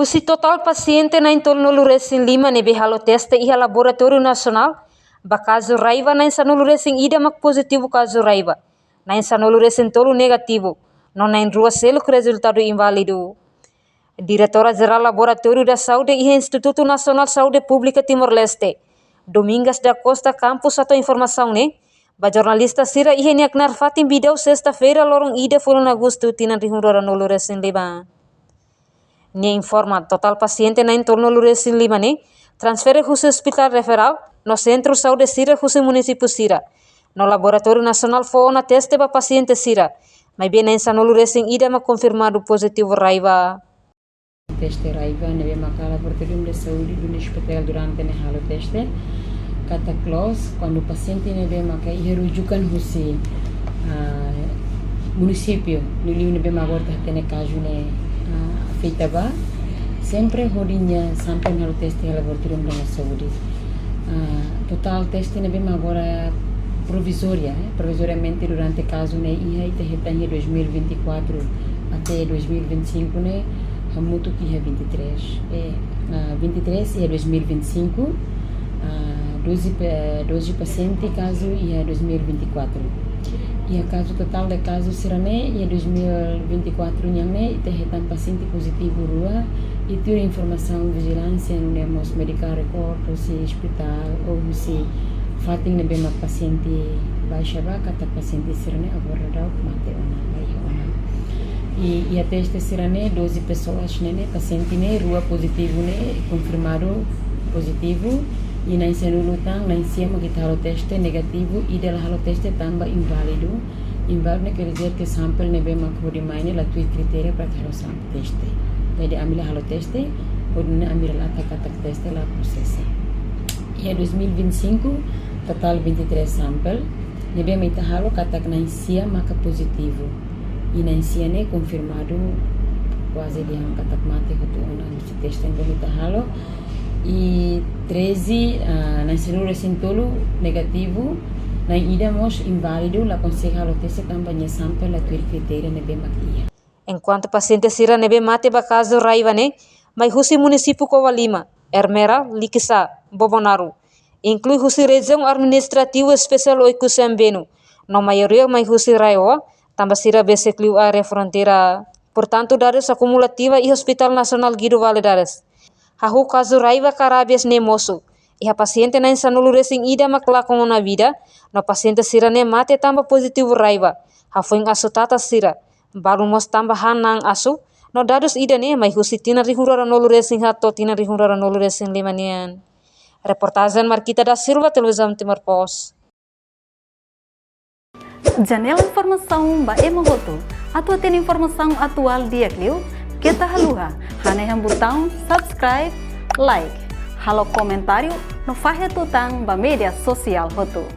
Husi total paciente na intolnulu resin 5 nebe halo teste iha laboratório nasional ba caso raiva na insanulu resin ida mak positivo caso raiva. Na insanulu resin tolu negativo. No na rua selo que resultado inválido. Diretora-Geral Laboratório da Saúde e Instituto Nacional Saúde Pública Timor-Leste, Domingas da Costa Campus atau informação né? Ba jornalista Sira ihe niak narfatin bidau sexta-feira lorong ida fulun Agosto tinan rihurora nolu resin lima. Nia informa total paciente na entorno nolu resin lima né? Transfere khusus hospital referal no Centro Saúde Sira khusus município Sira. No Laboratório Nacional foi na teste ba paciente Sira. Mas bem na nolu resin ida ma confirmado positivo raiva. Teste raiva nebe maka laboratorium de saúde do hospital durante ne halo teste kata close quando o paciente nebe maka ia rujukan husi município nili nebe magorta tene caso ne feita ba sempre horinya sampai halo teste laboratorium de saúde total teste nebe agora provisória provisoriamente durante caso ne ia ite hetanya 2024 até 2025 ne Hamutu que é 23 e 2025 12 pacientes caso e é 2024 e a caso total de caso será né e 2024 nhame tem paciente positivo rua e tem informação vigilância no nemos medical record se hospital ou se fating ne bem paciente baixa ba kata paciente será né agora dá mate ona e até este serane 12 pessoas né paciente né rua positivo né confirmado positivo e na insenulu tang na insiama kita halo teste negativo e dela halo teste tambah inválido quer dizer que sample ne bem mak di maine la tui kriteria para halo sample teste jadi ambil halo teste podune ambil kata teste la prosesi e 2025 total 23 sample ne bem ita halo kata na insiama maka positivo e na insiane confirmado quase dia katak mate hotuna se testem bonita halo e 13 na insiano resintolo negativo na ida mos inválido la conseja lo teste campanha sample la tuir criteria nebe makia. Enquanto paciente Sira nebe mate ba caso raiva né, mas husi município Covalima, Ermera, Likisa, Bobonaru, inclui husi região administrativo especial Oikusembeno, no maioria mas husi Raioa, tambah Sira besekliu area fronteira, portanto dados acumulativa e Hospital Nacional Guido Valadares. Hahu caso raiva carabias nemoso, e a paciente na insanulu resing ida maklakon na vida, no paciente Sira ne mate tambah positivo raiva, hafuing asu tata Sira, baru mos tambah hanang asu, no dados ida ne mai husi tina rihurara nolu resing hato tina rihurara nolu resing limanian. Reportagem Marquita da Silva, Televisão Timor Post. Janela informação ba emogoto atau tem informação atual dia kliu kita haluha hane yang botão subscribe like halo comentário no fahe tutang ba media sosial hotu.